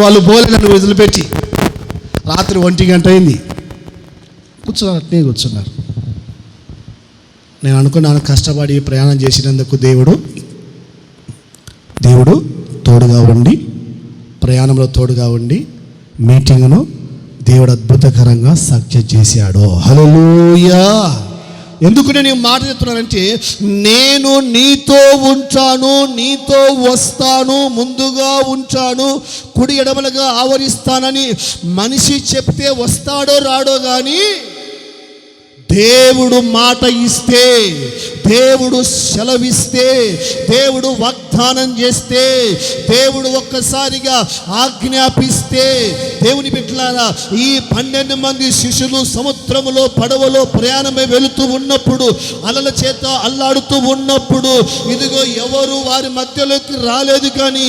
వాళ్ళు పోలే నన్ను వదిలిపెట్టి రాత్రి 1 గంట అయింది, కూర్చున్నారు, అట్నే కూర్చున్నారు. నేను అనుకున్నాను, కష్టపడి ప్రయాణం చేసినందుకు దేవుడు తోడుగా ఉండి, ప్రయాణంలో తోడుగా ఉండి మీటింగ్ను దేవుడు అద్భుతకరంగా సక్సెస్ చేశాడు. హల్లెలూయా. ఎందుకు నేను ఈ మాట చెప్తున్నానంటే, నేను నీతో ఉంటాను, నీతో వస్తాను, ముందుగా ఉంటాను, కుడి ఎడమలుగా ఆవరిస్తానని మనిషి చెప్తే వస్తాడో రాడో కానీ దేవుడు మాట ఇస్తే, దేవుడు సెలవిస్తే, దేవుడు వాగ్దానం చేస్తే, దేవుడు ఒక్కసారిగా ఆజ్ఞాపిస్తే, దేవుని బిడ్డలారా, ఈ 12 మంది శిష్యులు సముద్రములో పడవలో ప్రయాణమై వెళుతూ ఉన్నప్పుడు, అలల చేత అల్లాడుతూ ఉన్నప్పుడు, ఇదిగో ఎవరు వారి మధ్యలోకి రాలేదు. కానీ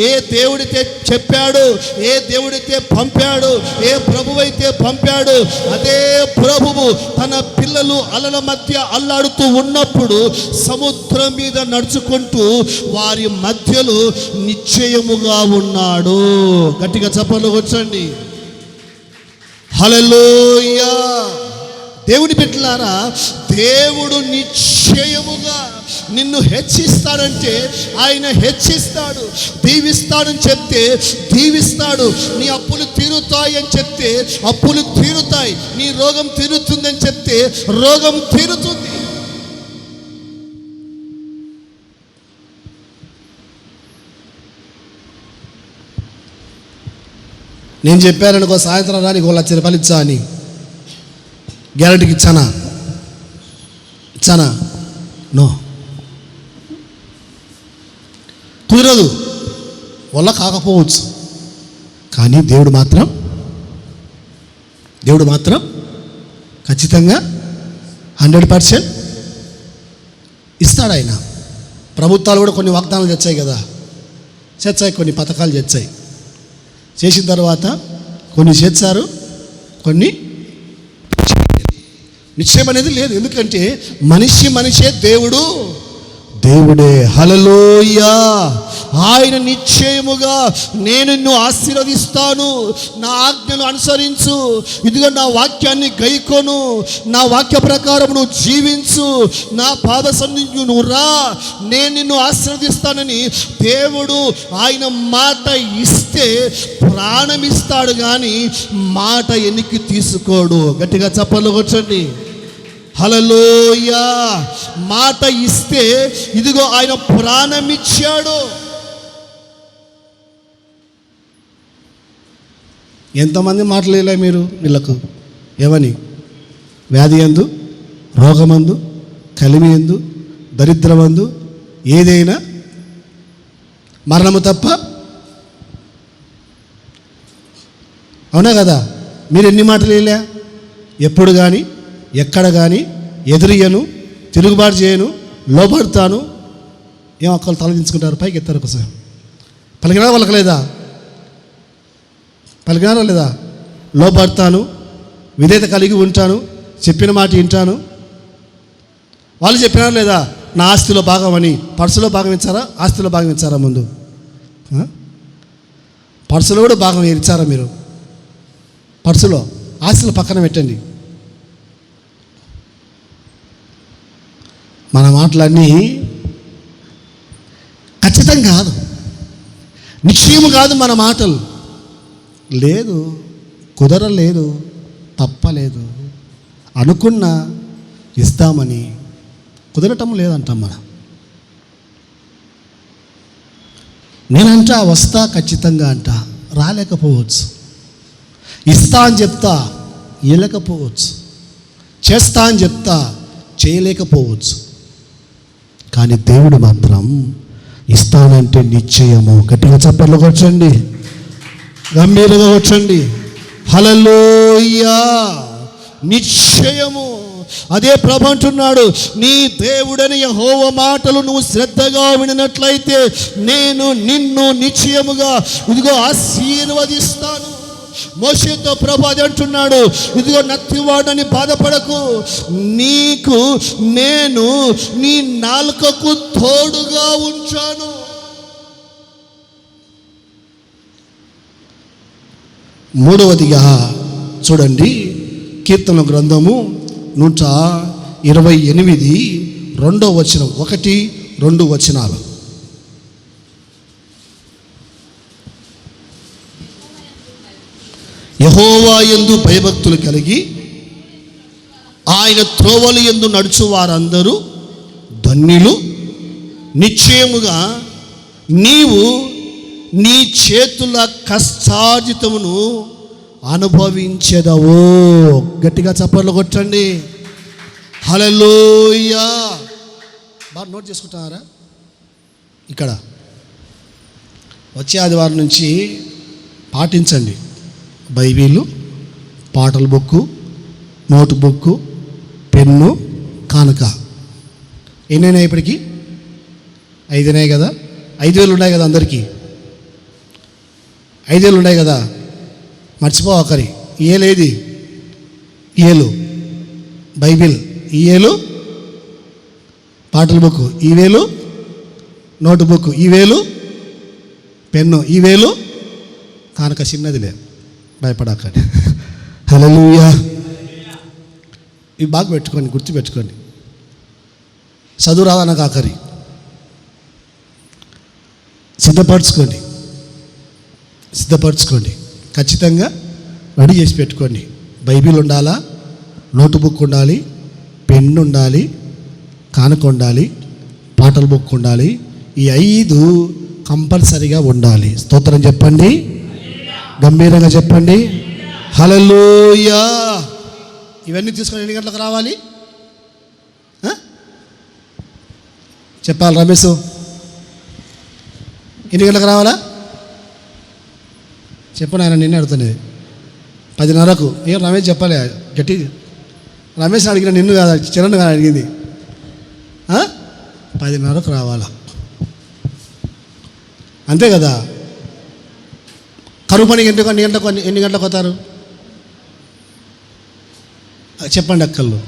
ఏ దేవుడితే చెప్పాడు, ఏ దేవుడితే పంపాడు, ఏ ప్రభువైతే పంపాడు, అదే ప్రభువు తన పిల్లలు అలల మధ్య అల్లాడుతూ ఉన్నప్పుడు సముద్రం మీద నడుచుకుంటూ వారి మధ్యలో నిశ్చయముగా ఉన్నాడు. గట్టిగా చప్పట్లు కొట్టండి. హల్లెలూయా. దేవుని బిడ్డలారా, దేవుడు నిశ్చయముగా నిన్ను హెచ్చిస్తాడంటే ఆయన హెచ్చిస్తాడు. దీవిస్తాడని చెప్తే దీవిస్తాడు. నీ అప్పులు తీరుతాయి అని చెప్తే అప్పులు తీరుతాయి. నీ రోగం తీరుతుందని చెప్తే రోగం తీరుతుంది. నేను చెప్పాననుకో, సాయంత్రం రానికి 1 లక్ష రూపాయలు ఇచ్చా అని గ్యారెంటీకి ఇచ్చానా? నో, కుదరదు, వల్ల కాకపోవచ్చు. కానీ దేవుడు మాత్రం ఖచ్చితంగా 100% ఇస్తాడు. ఆయన ప్రభుత్వాలు కూడా కొన్ని వాగ్దానాలు తెచ్చాయి, కొన్ని పథకాలు చేసిన తర్వాత కొన్ని చేశారు, కొన్ని నిశ్చయం అనేది లేదు. ఎందుకంటే మనిషే దేవుడే. హల్లెలూయా. ఆయన నిశ్చయముగా నేను నిన్ను ఆశీర్వదిస్తాను, నా ఆజ్ఞను అనుసరించు, ఇదిగో నా వాక్యాన్ని గైకొను, నా వాక్య ప్రకారం నువ్వు జీవించు, నా పాద సన్నిధికి నువ్వు రా, నేను నిన్ను ఆశీర్వదిస్తానని దేవుడు ఆయన మాట ఇస్తే ప్రాణం ఇస్తాడు, కానీ మాట ఎన్నికి తీసుకోడు. గట్టిగా చప్పట్లు కొట్టండి. హల్లెలూయా. మాట ఇస్తే ఇదిగో ఆయన ప్రాణం ఇచ్చాడు. ఎంతమంది మాటలేలే మీరు వీళ్ళకు ఏమని? వ్యాధి యందు, రోగమందు, కలిమి యందు, దరిద్రమందు, ఏదైనా మరణము తప్ప. అవునా కదా? మీరు ఎన్ని మాటలు వేయలే? ఎప్పుడు కానీ ఎక్కడ కానీ ఎదురియను, తిరుగుబాటు చేయను, లోబడతాను. ఏం ఒక్కరు తలదించుకుంటారు, పైకి ఎత్తారు ఒకసారి. పలికినారా పలికినారా లేదా? లోబడతాను, విధేయత కలిగి ఉంటాను, చెప్పిన మాట వింటాను. వాళ్ళు చెప్పినారా లేదా? నా ఆస్తిలో భాగం అని. పర్సులో భాగం ఇచ్చారా? ఆస్తిలో భాగం ఇచ్చారా? ముందు పర్సులో కూడా భాగం ఇచ్చారా మీరు? పర్సులో, ఆస్తిలో పక్కన పెట్టండి. మన మాటలన్నీ ఖచ్చితం కాదు, నిశ్చయం కాదు. మన మాటలు లేదు, కుదరలేదు, తప్పలేదు. అనుకున్నా ఇస్తామని కుదరటం లేదంటాం మనం. నేనంటా వస్తా ఖచ్చితంగా అంటా, రాలేకపోవచ్చు. ఇస్తా అని చెప్తా, ఇవ్వలేకపోవచ్చు. చేస్తా అని చెప్తా, చేయలేకపోవచ్చు. కానీ దేవుడు మాత్రం ఇస్తానంటే నిశ్చయము. గట్టిగా చప్పట్లు కొట్టండి, గంభీరంగా కొట్టండి. హల్లెలూయా. నిశ్చయము. అదే ప్రభు అంటున్నాడు, నీ దేవుడని యెహోవా మాటలు నువ్వు శ్రద్ధగా వినట్లయితే నేను నిన్ను నిశ్చయముగా ఇదిగో ఆశీర్వదిస్తాను. మోషేతో ప్రభు అది అంటున్నాడు, ఇదిగో నత్తివాడని బాధపడకు, నీకు నేను నీ నాలుకకు తోడుగా ఉంచాను. మూడవదిగా చూడండి, కీర్తన గ్రంథము 128 2వ వచనం, 1-2 వచనాలు. యెహోవా యందు భయభక్తులు కలిగి ఆయన త్రోవలు యందు నడుచు వారందరూ ధన్యులు. నిశ్చయముగా నీవు నీ చేతుల కష్టార్జితమును అనుభవించెదవు. గట్టిగా చప్పట్లు కొట్టండి. హల్లెలూయా. బాగా నోట్ చేసుకుంటారా? ఇక్కడ వచ్చే ఆదివారం నుంచి పాటించండి. బైబిలు, పాటల బుక్కు, నోట్ బుక్కు, పెన్ను, కానుక. ఎన్నైనా ఇప్పటికి 5 కదా? 5,000 ఉన్నాయి కదా అందరికీ? 5,000 ఉన్నాయి కదా? మర్చిపోవకరి. ఏలేది? ఏలు బైబిల్, ఈ ఏలు పాటల బుక్, ఈ వేలు నోట్ బుక్, ఈ వేలు పెన్ను, ఈ వేలు కానుక. చిన్నదిలే, భయపడకండి. హల్లెలూయా. ఇవి బాగా పెట్టుకోండి, గుర్తుపెట్టుకోండి. చదువు రాదన్న కాకరి సిద్ధపరచుకోండి. ఖచ్చితంగా రెడీ చేసి పెట్టుకోండి. బైబిల్ ఉండాలా, నోటు బుక్ ఉండాలి, పెన్ను ఉండాలి, కానుక ఉండాలి, పాటల బుక్ ఉండాలి. ఈ 5 కంపల్సరీగా ఉండాలి. స్తోత్రం చెప్పండి, గంభీరంగా చెప్పండి. హల్లెలూయా. ఇవన్నీ తీసుకొని ఎన్ని గంటలకు రావాలి చెప్పాలి రమేష్? ఎన్ని గంటలకు రావాలా చెప్పు నాయన. నిన్నే అడుగుతున్నది 10:30కు. ఏం రమేష్ చెప్పాలి గట్టి. రమేష్ అడిగిన నిన్ను కాదు, చరణ్ కాదు అడిగింది. 10:30కు రావాలా, అంతే కదా? కరువు పనికి ఎన్ని గంటలకు వస్తారు చెప్పండి అక్కళ్ళు?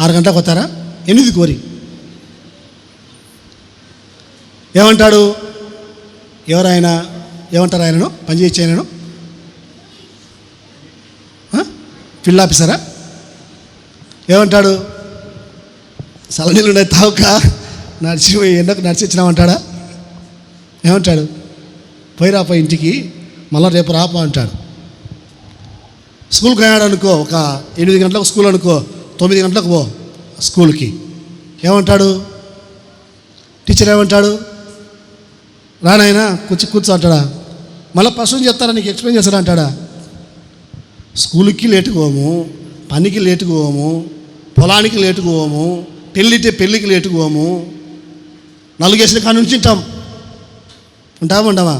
6 గంటలకు వస్తారా? 8 కోరి ఏమంటాడు? ఎవరైనా ఏమంటారు ఆయనను? పనిచేయచ్చు ఆయనను? ఫీల్డ్ ఆఫీసరా? ఏమంటాడు? సలనీళ్ళు ఉన్నాయి తావుక ఎండకు నడిచిచ్చినామంటాడా? ఏమంటాడు? పోయి రాపో ఇంటికి, మళ్ళీ రేపు రాపో అంటాడు. స్కూల్కి పోయాడు అనుకో, ఒక 8 గంటలకు స్కూల్ అనుకో, 9 గంటలకు పో స్కూల్కి. ఏమంటాడు టీచర్? ఏమంటాడు? రానాయనా కూర్చో అంటాడా? మళ్ళీ ప్రశ్న చెప్తారా, నీకు ఎక్స్ప్లెయిన్ చేస్తాడా అంటాడా? స్కూల్కి లేటుకు పోము, పనికి లేటుకు పోము, పొలానికి లేటుకు పోము, పెళ్ళికి లేటుకు పోము. 4 గేసిన కాడ నుంచి ఉంటామా?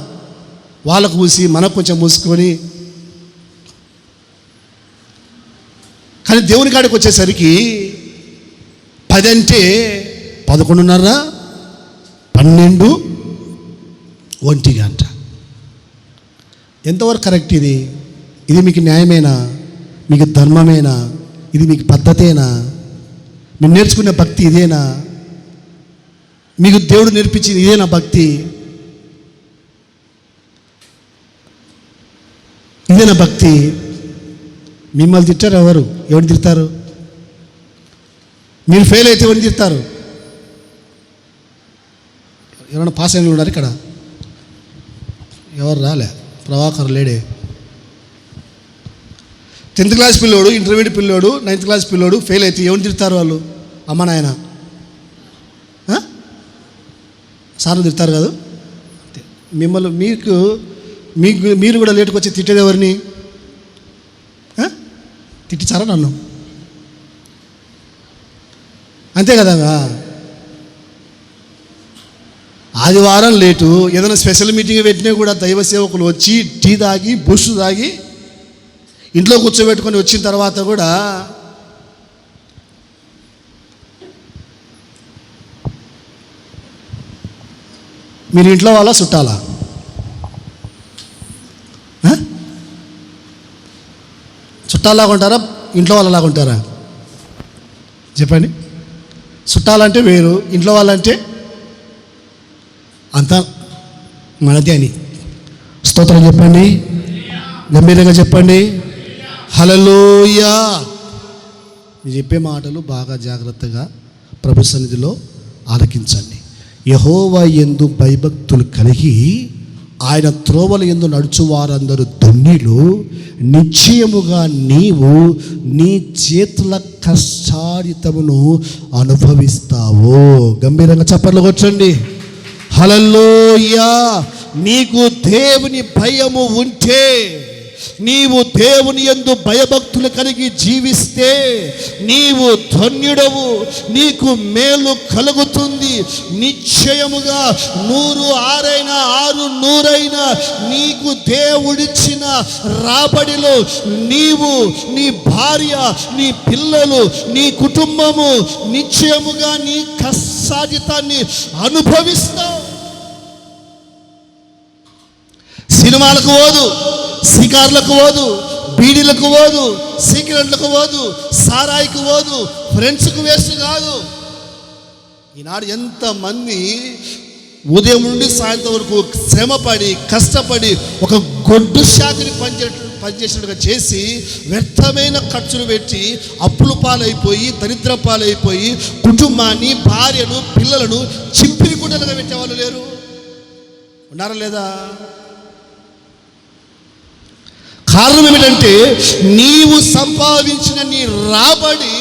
వాళ్ళకు మూసి మనకు కొంచెం మూసుకొని. కానీ దేవుని కాడికి వచ్చేసరికి 10 అంటే 11:30, 12, 1 గంట. ఎంతవరకు కరెక్ట్ ఇది? ఇది మీకు న్యాయమేనా? మీకు ధర్మమేనా? ఇది మీకు పద్ధతేనా? మీరు నేర్చుకునే భక్తి ఇదేనా? మీకు దేవుడు నేర్పించింది ఇదేనా భక్తి? ఇదేనా భక్తి? మిమ్మల్ని తిట్టారు ఎవరు తిడతారు? మీరు ఫెయిల్ అయితే ఎవరిని తిడతారు? ఎవరైనా పాస్ అయిన ఉన్నారు ఇక్కడ? ఎవరు రాలే? ప్రభాకర్ లేడే. 10th క్లాస్ పిల్లోడు, ఇంటర్మీడియట్ పిల్లోడు, 9th క్లాస్ పిల్లోడు ఫెయిల్ అయితే ఎవరిని తిడతారు వాళ్ళు? అమ్మ నాయన సార్లు తిడతారు కదా. మిమ్మల్ని మీరు కూడా లేటుకు వచ్చి తిట్టేది ఎవరిని? తిట్టించారా నన్ను? అంతే కదా. ఆదివారం లేటు, ఏదైనా స్పెషల్ మీటింగ్ పెట్టినా కూడా దైవ సేవకులు వచ్చి టీ తాగి బూస్ట్ తాగి ఇంట్లో కూర్చోబెట్టుకొని వచ్చిన తర్వాత కూడా మీరు ఇంట్లో వాళ్ళ చుట్టాలా? చుట్టాలాగా ఉంటారా, ఇంట్లో వాళ్ళలాగా ఉంటారా? చెప్పండి. చుట్టాలంటే వేరు, ఇంట్లో వాళ్ళంటే అంతా మనదే అని. స్తోత్రం చెప్పండి. గంభీరంగా చెప్పండి, హల్లెలూయా. మీరు చెప్పే మాటలు బాగా జాగ్రత్తగా ప్రభు సన్నిధిలో ఆలకించండి. యెహోవా యందు భయభక్తులు కలిగి ఆయన త్రోవల యందు నడుచువారందరూ ధన్యులు. నిశ్చయముగా నీవు నీ చేతుల కష్టార్జితమును అనుభవిస్తావు. గంభీరంగా చప్పట్లు కొట్టండి, హల్లెలూయా. నీకు దేవుని భయము ఉంటే, నీవు దేవుని యందు భయభక్తులు కలిగి జీవిస్తే నీవు ధన్యుడవు. నీకు మేలు కలుగుతుంది. నిశ్చయముగా 100 6 600 నీకు దేవుడిచ్చిన రాబడిలో నీవు, నీ భార్య, నీ పిల్లలు, నీ కుటుంబము నిశ్చయముగా నీ కష్టార్జితాన్ని అనుభవిస్తావు. సినిమాలకు పోదు, షికార్లకు పోదు, బీడీలకు పోదు, సిగరెట్లకు పోదు, సారాయికి పోదు, ఫ్రెండ్స్కు వేస్ట్ కాదు. ఈనాడు ఎంతమంది ఉదయం నుండి సాయంత్రం వరకు శ్రమపడి కష్టపడి ఒక గొడ్డు శాఖని పనిచేసినట్టుగా చేసి వ్యర్థమైన ఖర్చులు పెట్టి అప్పులు పాలైపోయి, దరిద్ర పాలైపోయి కుటుంబాన్ని, భార్యను, పిల్లలను చింపిరి గుడ్డలుగా పెట్టేవాళ్ళు లేరు, ఉన్నారా లేదా? కారణం ఏమిటంటే నీవు సంపాదించిన నీ రాబడి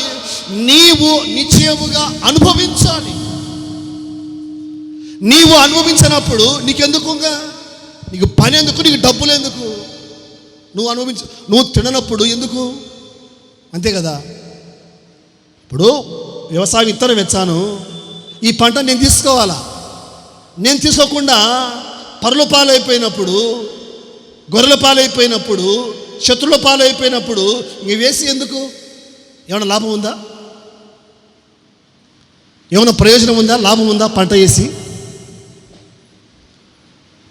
నీవు నిశ్చయముగా అనుభవించాలి. నీవు అనుభవించినప్పుడు నీకెందుకుగా, నీకు పని ఎందుకు, నీకు డబ్బులు ఎందుకు? నువ్వు తిననప్పుడు ఎందుకు? అంతే కదా. ఇప్పుడు వ్యవసాయ విత్తనం వెచ్చాను, ఈ పంట నేను తీసుకోవాలా. నేను తీసుకోకుండా పరుల పాలైపోయినప్పుడు, గొర్రెల పాలైపోయినప్పుడు, శత్రుల పాలైపోయినప్పుడు ఇంక వేసి ఎందుకు? ఏమైనా లాభం ఉందా? ఏమైనా ప్రయోజనం ఉందా? లాభం ఉందా పంట వేసి?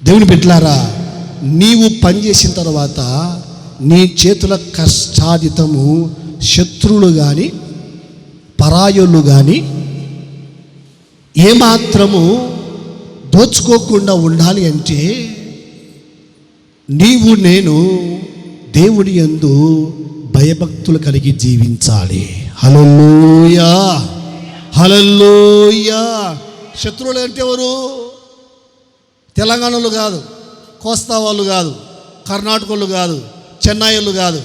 దేవుని బిడ్డలారా, నీవు పనిచేసిన తర్వాత నీ చేతుల కష్టార్జితము శత్రువులు కానీ పరాయులు కానీ ఏమాత్రము దోచుకోకుండా ఉండాలి అంటే నీవు నేను దేవుని యందు భయభక్తులు కలిగి జీవించాలి. హల్లెలూయా, హల్లెలూయా. శత్రువులు అంటే ఎవరు? తెలంగాణలో కాదు, కోస్తా వాళ్ళు కాదు, కర్ణాటకలు కాదు, చెన్నైలు కాదు,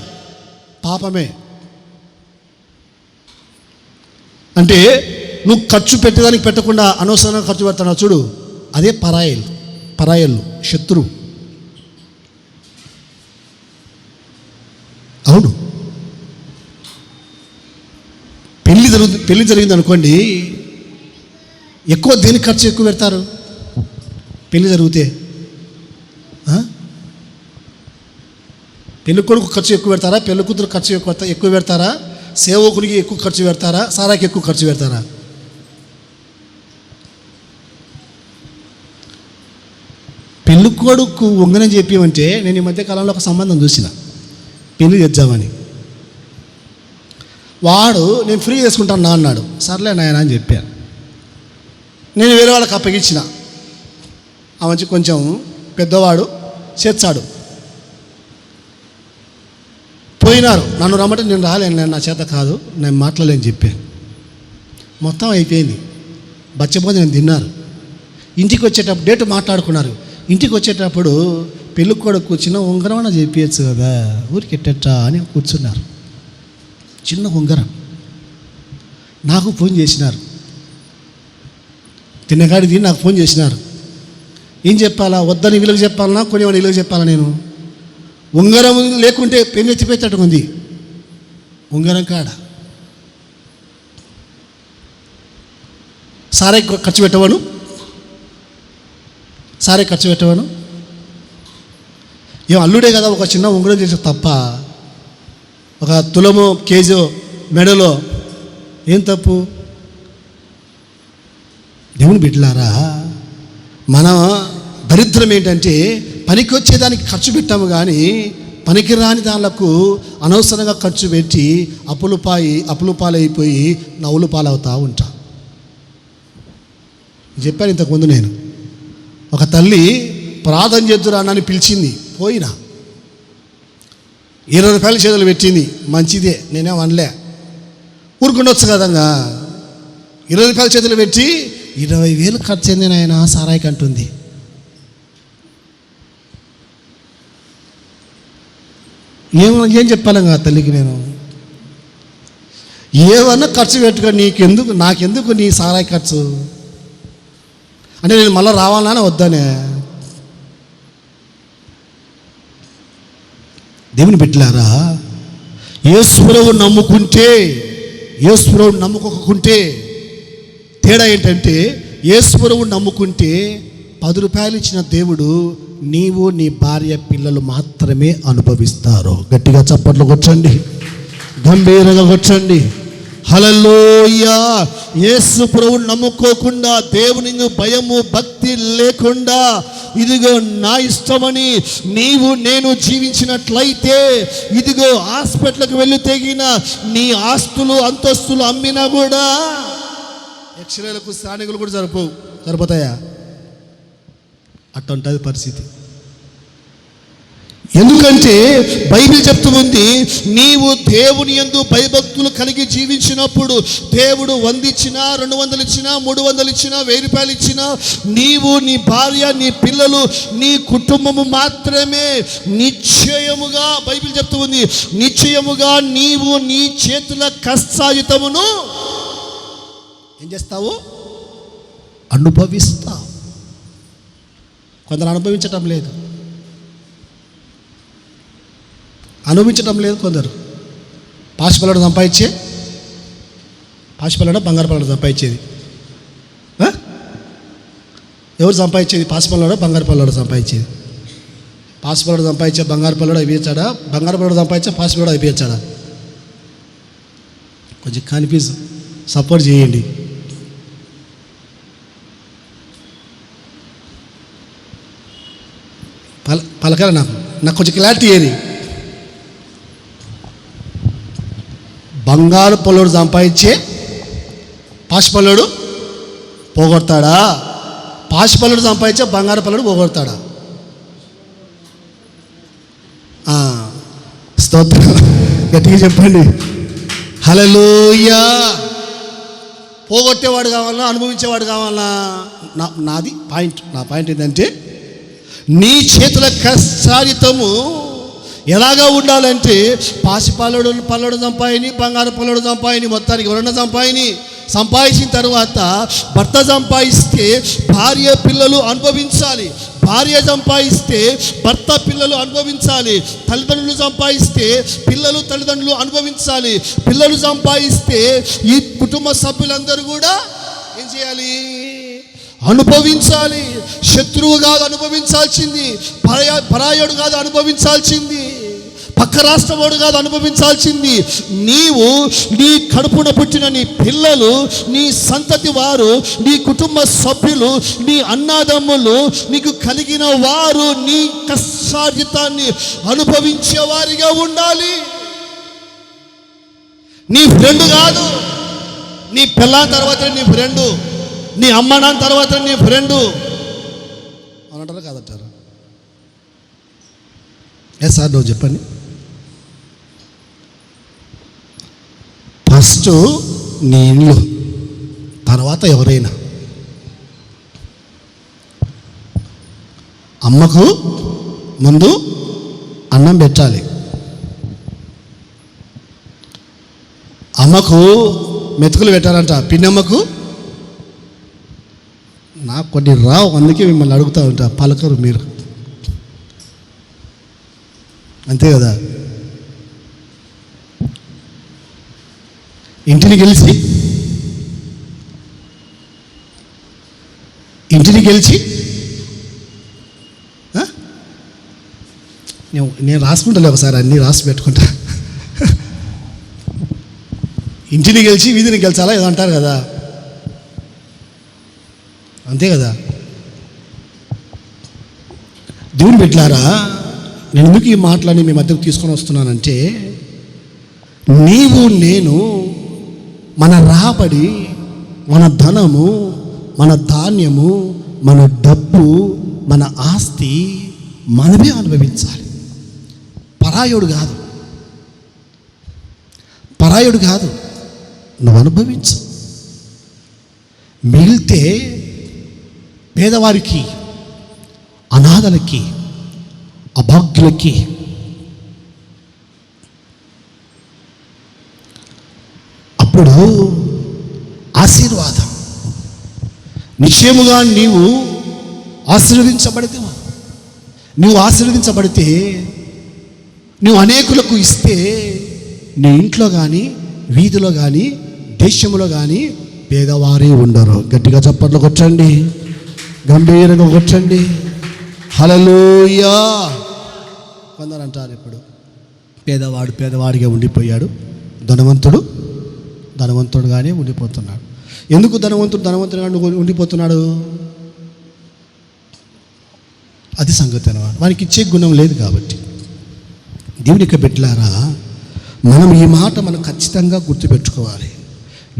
పాపమే. అంటే నువ్వు ఖర్చు పెట్టేదానికి పెట్టకుండా అనవసరంగా ఖర్చు పెడతావు చూడు, అదే పరాయలు, శత్రువు. అవును, పెళ్ళి జరిగింది అనుకోండి, ఎక్కువ దేనికి ఖర్చు ఎక్కువ పెడతారు? పెళ్ళి జరిగితే పెళ్ళి కొడుకు ఖర్చు ఎక్కువ పెడతారా? పెళ్ళి కూతురు ఖర్చు ఎక్కువ పెడతారా? సేవకునికి ఎక్కువ ఖర్చు పెడతారా? సారాకి ఎక్కువ ఖర్చు పెడతారా? పెళ్ళి కొడుకు వంగనని చెప్పామంటే, నేను ఈ మధ్య కాలంలో ఒక సంబంధం చూసిన, పెళ్ళి చేద్దామని. వాడు నేను ఫ్రీ చేసుకుంటాను నా అన్నాడు. సర్లే నాయన అని చెప్పాను. నేను వేరే వాళ్ళకి అప్పగించిన. ఆ మంచి కొంచెం పెద్దవాడు చేర్చాడు. పోయినారు, నన్ను రమ్మంటే నేను రాలేను, నేను నా చేత కాదు, నేను మాట్లాడలేని చెప్పాను. మొత్తం అయిపోయింది. బచ్చపోతే తిన్నారు. ఇంటికి వచ్చేటప్పుడు డేట్ మాట్లాడుకున్నారు. ఇంటికి వచ్చేటప్పుడు పెళ్ళి కూడా చిన్న ఉంగరం అని చెప్పచ్చు కదా, ఊరికి ఎట్టా అని కూర్చున్నారు. చిన్న ఉంగరం. నాకు ఫోన్ చేసినారు, తిన్నగాడిది నాకు ఫోన్ చేసినారు. ఏం చెప్పాలా? వద్దని వీళ్ళకి చెప్పాలన్నా, కొనేవాడిని వీళ్ళకి చెప్పాలా? నేను ఉంగరం లేకుంటే పెళ్ళి ఎత్తిపోయేటట్టు ఉంది. ఉంగరం కాడ సారే ఖర్చు పెట్టవాను, సారే ఖర్చు పెట్టవాను. ఏం అల్లుడే కదా, ఒక చిన్న ఉంగరం చేసే తప్ప, ఒక తులమో కేజో మెడలో ఏం తప్పు? దేవుని బిడ్డలారా, మన దరిద్రం ఏంటంటే పనికి వచ్చేదానికి ఖర్చు పెట్టాము కానీ పనికిరాని దానిలకు అనవసరంగా ఖర్చు పెట్టి అప్పులు పాలైపోయి నవ్వులు పాలవుతూ ఉంటాం. చెప్పాను ఇంతకుముందు. నేను ఒక తల్లి ప్రార్థన చేద్దురా అని పిలిచింది, పోయినా. ₹20 చేతులు పెట్టింది, మంచిదే, నేనేం అనలే, ఊరుకుండొచ్చు కదంగా. ₹20 చేతులు పెట్టి 20,000 ఖర్చు అయింది నాయన సారాయికి అంటుంది. ఏం చెప్పాలంగా తల్లికి నేను? ఏమన్నా ఖర్చు పెట్టుకో, నాకెందుకు నీ సారాయి ఖర్చు అంటే నేను మళ్ళీ రావాలని వద్దానే. దేవుని బిడ్డలారా, యేసుప్రభువుని నమ్ముకుంటే, యేసుప్రభువుని నమ్ముకోకుంటే తేడా ఏంటంటే, యేసుప్రభువుని నమ్ముకుంటే ₹10 ఇచ్చిన దేవుడు నీవు నీ భార్య పిల్లలు మాత్రమే అనుభవిస్తారు. గట్టిగా చప్పట్లు కొట్టండి, గంభీరంగా కొట్టండి. హల్లెలూయా. యేసు ప్రభువుని నమ్ముకోకుండా, దేవుని భయము భక్తి లేకుండా, ఇదిగో నా ఇష్టమని నేను జీవించినట్లయితే, ఇదిగో హాస్పిటల్కి వెళ్ళి తెగిన నీ ఆస్తులు అంతస్తులు అమ్మినా కూడా ఎక్స్రేలకు స్కానింగ్లు కూడా సరిపోతాయా? అట్టుంటుంది పరిస్థితి. ఎందుకంటే బైబిల్ చెప్తూ ఉంది, నీవు దేవుని యందు భయభక్తులు కలిగి జీవించినప్పుడు దేవుడు 100 ఇచ్చినా, 200 ఇచ్చినా, 300 ఇచ్చినా, ₹1000 ఇచ్చినా, నీవు, నీ భార్య, నీ పిల్లలు, నీ కుటుంబము మాత్రమే నిశ్చయముగా, బైబిల్ చెప్తూ ఉంది, నిశ్చయముగా నీవు నీ చేతుల కష్టాయుతమును ఏం చేస్తావు? అనుభవిస్తావు. కొందరు అనుభవించటం లేదు కొందరు. పాసిపల్లడు బంగారు పల్లడు సంపాదించేది ఎవరు సంపాదించేది? పాసిపల్లడు బంగారు పల్లడు సంపాదించేది. పాసిపల్లడు సంపాదించే బంగారు పల్లడు అయిపోయాడా? బంగారు పల్లడు సంపాదించే పాసిపల్లడు అయిపోయాడా? కొంచెం కన్ఫ్యూజ్, సపోర్ట్ చేయండి. పలకాల నాకు కొంచెం క్లారిటీ ఏది? బంగారు పల్లడు సంపాదించే పాసిపల్లడు పోగొడతాడా? పాసిపల్లడు సంపాదించే బంగారు పల్లడు పోగొడతాడా? స్తోత్రం, గట్టిగా చెప్పండి. హల్లెలూయా. పోగొట్టేవాడు కావాలన్నా, అనుభవించేవాడు కావాలన్నా? నా పాయింట్ ఏంటంటే, నీ చేతుల కష్టార్జితము ఎలాగా ఉండాలంటే, పల్లడు సంపాయిని, బంగారు పల్లడు సంపాయిని, మొత్తానికి ఎవరన్నా సంపాదించిన తర్వాత భర్త సంపాదిస్తే భార్య పిల్లలు అనుభవించాలి, భార్య సంపాదిస్తే భర్త పిల్లలు అనుభవించాలి, తల్లిదండ్రులు సంపాదిస్తే పిల్లలు తల్లిదండ్రులు అనుభవించాలి, పిల్లలు సంపాదిస్తే ఈ కుటుంబ సభ్యులందరూ కూడా ఏం చేయాలి? అనుభవించాలి. శత్రువు కాదు అనుభవించాల్సింది, పరాయుడు కాదు అనుభవించాల్సింది, పక్క రాష్ట్రవాడు కాదు అనుభవించాల్సింది. నీవు, నీ కడుపున పుట్టిన నీ పిల్లలు, నీ సంతతి వారు, నీ కుటుంబ సభ్యులు, నీ అన్నదమ్ములు, నీకు కలిగిన వారు నీ కష్టార్జితాన్ని అనుభవించే వారిగా ఉండాలి. నీ ఫ్రెండ్ కాదు, నీ పిల్ల తర్వాత నీ ఫ్రెండు, నీ అమ్మ నాన్న తర్వాత నీ ఫ్రెండు అనంటారా కాదంటారా? సార్ నువ్వు చెప్పండి. ఫస్ట్ నీ ఇల్లు, తర్వాత ఎవరైనా. అమ్మకు ముందు అన్నం పెట్టాలి, అమ్మకు మెతుకులు పెట్టాలంట, పిన్నమ్మకు. నాకు కొన్ని రావు, అందుకే మిమ్మల్ని అడుగుతూ ఉంటా, పలకరు మీరు, అంతే కదా. ఇంటిని గెలిచి నేను రాసుకుంటాను, ఒకసారి అన్నీ రాసి పెట్టుకుంటా. ఇంటిని గెలిచి వీధిని గెలిచాలా ఏదో అంటారు కదా, అంతే కదా. దేవుని బిడ్డలారా, నేను ఎందుకు ఈ మాటలని మీ మధ్యకు తీసుకొని వస్తున్నానంటే, నీవు నేను మన రాబడి, మన ధనము, మన ధాన్యము, మన డబ్బు, మన ఆస్తి మనమే అనుభవించాలి. పరాయుడు కాదు. పరాయుడు కాదు, నువ్వు అనుభవించు. మిగిలితే పేదవారికి, అనాథలకి, అభాగ్యులకి, అప్పుడు ఆశీర్వాదం. నిశ్చయముగా నీవు ఆశీర్వదించబడితే నువ్వు అనేకులకు ఇస్తే నీ ఇంట్లో కానీ, వీధిలో కానీ, దేశంలో కానీ పేదవారే ఉండరు. గట్టిగా చప్పట్లు కొట్టండి, గంభీరంగా కొట్టండి. హల్లెలూయా. కొందరు అంటారు ఇప్పుడు పేదవాడు పేదవాడిగా ఉండిపోయాడు, ధనవంతుడుగానే ఉండిపోతున్నాడు. ఎందుకు ధనవంతుడుగా ఉండిపోతున్నాడు? అది సంగతి అన్నమాట. వానికి ఇచ్చే గుణం లేదు కాబట్టి. దేవునికి బిడ్డలారా, మనం ఈ మాట మనం ఖచ్చితంగా గుర్తుపెట్టుకోవాలి.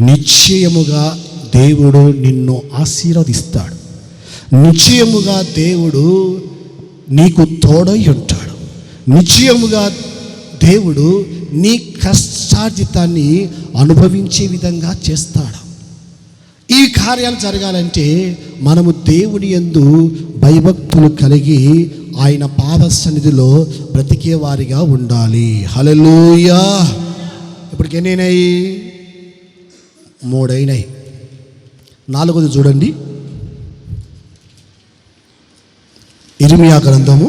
నిశ్చయముగా దేవుడు నిన్ను ఆశీర్వదిస్తాడు. నిశ్చయముగా దేవుడు నీకు తోడై ఉంటాడు. నిశ్చయముగా దేవుడు నీ కష్టార్జితాన్ని అనుభవించే విధంగా చేస్తాడు. ఈ కార్యాలు జరగాలంటే మనము దేవుని యందు భయభక్తులు కలిగి ఆయన పాద సన్నిధిలో బ్రతికే వారిగా ఉండాలి. హల్లెలూయా. ఇప్పటికి ఎన్ని అయినాయి? 3 అయినాయి. 4వది చూడండి. ఇర్మియా గ్రంథము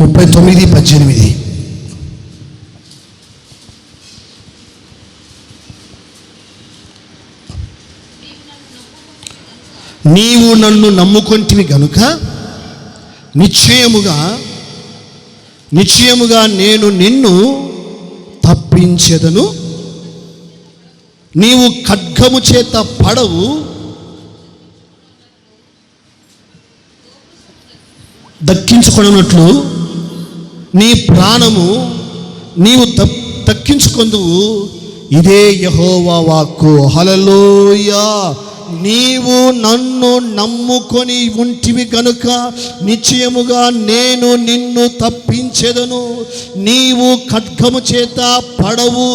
39:18. నీవు నన్ను నమ్ముకొంటివి గనుక నిశ్చయముగా నేను నిన్ను తప్పించెదను. నీవు ఖడ్గము చేత పడవు, దక్కించుకొనున్నట్లు నీ ప్రాణము నీవు దక్కించుకొందువు. ఇదే యెహోవా వాక్కు. హల్లెలూయా. నీవు నన్ను నమ్ముకొని ఉంటివి కనుక నిశ్చయముగా నేను నిన్ను తప్పించెదను. నీవు ఖడ్గము చేత పడవు,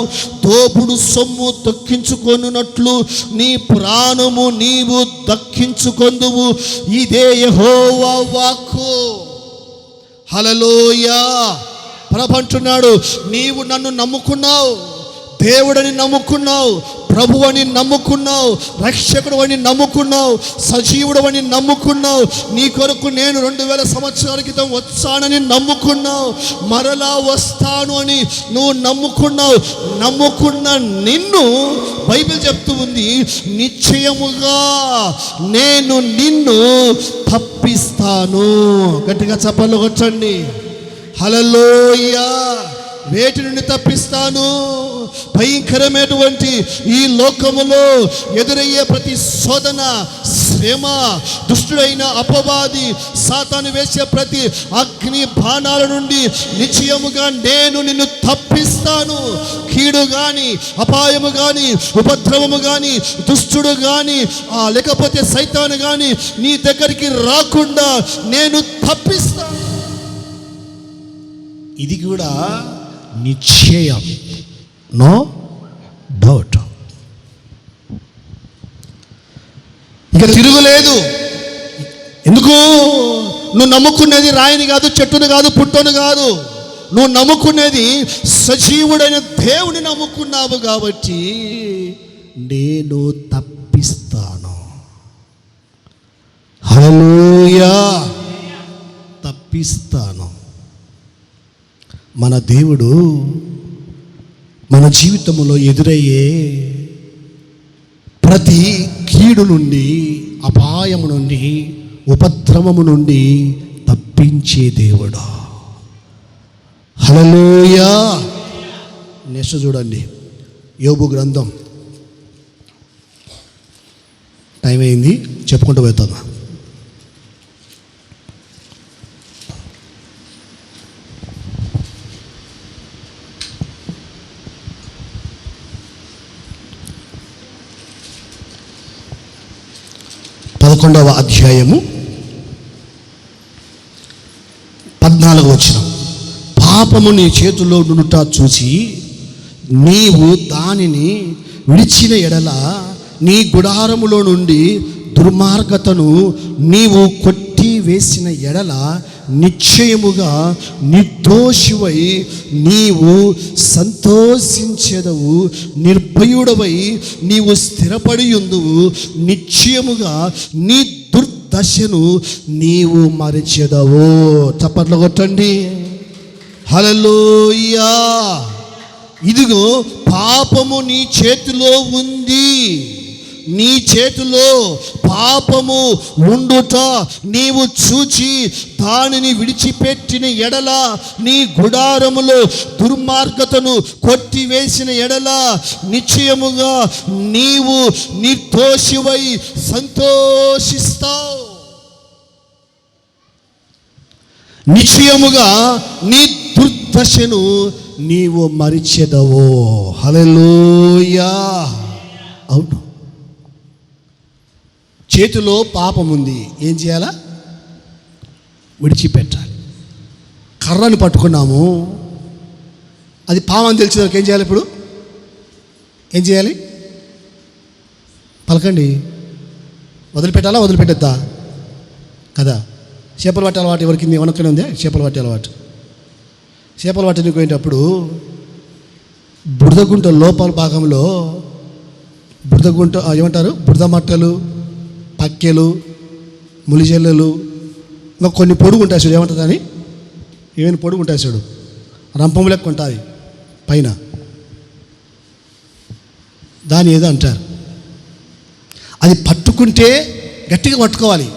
దోపుడు సొమ్ము దక్కించుకొనున్నట్లు నీ ప్రాణము నీవు దక్కించుకొందువు. ఇదే యెహోవా వాక్కు. హల్లెలూయా. ప్రభు అంటున్నాడు, నీవు నన్ను నమ్ముకున్నావు, దేవుడని నమ్ముకున్నావు, ప్రభు అని నమ్ముకున్నావు, రక్షకుడు అని నమ్ముకున్నావు, సజీవుడు అని నమ్ముకున్నావు. నీ కొరకు నేను 2000 సంవత్సరాల క్రితం వచ్చానని నమ్ముకున్నావు, మరలా వస్తాను అని నువ్వు నమ్ముకున్నావు. నమ్ముకున్న నిన్ను బైబిల్ చెప్తూ ఉంది, నిశ్చయముగా నేను నిన్ను తప్పిస్తాను. గట్టిగా చప్పట్లు కొట్టండి. హల్లెలూయా. వేటి నుండి తప్పిస్తాను? భయంకరమైనటువంటి ఈ లోకములో ఎదురయ్యే ప్రతి శోధన, శ్రమ, దుష్టుడైన అపవాది సాతాను వేసే ప్రతి అగ్ని బాణాల నుండి నిశ్చయముగా నేను నిన్ను తప్పిస్తాను. కీడు కానీ, అపాయము కానీ, ఉపద్రవము కానీ, దుష్టుడు కానీ, లేకపోతే సైతాను కానీ నీ దగ్గరికి రాకుండా నేను తప్పిస్తాను. ఇది కూడా నిశ్చయం, నో డౌట్. ఇక తిరుగులేదు. ఎందుకు? నువ్వు నమ్ముకునేది రాయిని కాదు, చెట్టును కాదు, పుట్టను కాదు. నువ్వు నమ్ముకునేది సజీవుడైన దేవుని నమ్ముకున్నావు కాబట్టి నేను తప్పిస్తాను. హల్లెలూయా. తప్పిస్తాను. మన దేవుడు మన జీవితంలో ఎదురయ్యే ప్రతి కీడు నుండి, అపాయము నుండి, ఉపద్రవము నుండి తప్పించే దేవుడు. హల్లెలూయా. నెక్స్ట్ చూడండి, యోబు గ్రంథం. టైం అయింది, చెప్పుకుంటూ పోతాను. పదకొండవ అధ్యాయము పాపము నీ చేతిలో నుండుట చూసి నీవు దానిని విడిచిన ఎడల నీ గుడారములో నుండి దుర్మార్గతను నీవు కొట్టివేసిన ఎడల నిశ్చయముగా నిర్దోషివై నీవు సంతోషించెదవు, నిర్భయుడవై నీవు స్థిరపడి ఉందువు. నిశ్చయముగా నీ దుర్దశను నీవు మరిచెదవు. చప్పట్లు కొట్టండి. హల్లెలూయా. ఇదిగో పాపము నీ చేతిలో ఉంది. నీ చేతిలో పాపము ఉండుట నీవు చూచి దానిని విడిచిపెట్టిన ఎడల, నీ గుడారములో దుర్మార్గతను కొట్టివేసిన ఎడల నిశ్చయముగా నీవు నిర్దోషివై సంతోషిస్తావు. నిశ్చయముగా నీ దుర్దశను నీవు మరిచెదవో. హల్లెలూయా. అవును, చేతిలో పాపం ఉంది, ఏం చేయాలా? విడిచిపెట్టాలి. కర్రను పట్టుకున్నాము, అది పామని తెలిసేదానికి ఏం చేయాలి? ఇప్పుడు ఏం చేయాలి? పలకండి. వదిలిపెట్టాలా వదిలిపెట్టద్దా? కదా. చేపలు పట్టే అలవాటు ఎవరికి వెనకనే ఉంది? చేపలు పట్టే అలవాటు. చేపలు పట్టడానికి పోయేటప్పుడు బురదగుంట లోపల భాగంలో బురదగుంట ఏమంటారు, బురద మట్టలు, పక్కెలు, ములిజెల్లలు, ఇంకా కొన్ని పొడుగు ఉంటాయి చూడు, ఏమంటుంది అని, ఏమైనా పొడుగు ఉంటాయి చూడు, రంపం లెక్క ఉంటుంది పైన, దాని ఏదో అంటారు. అది పట్టుకుంటే గట్టిగా పట్టుకోవాలి.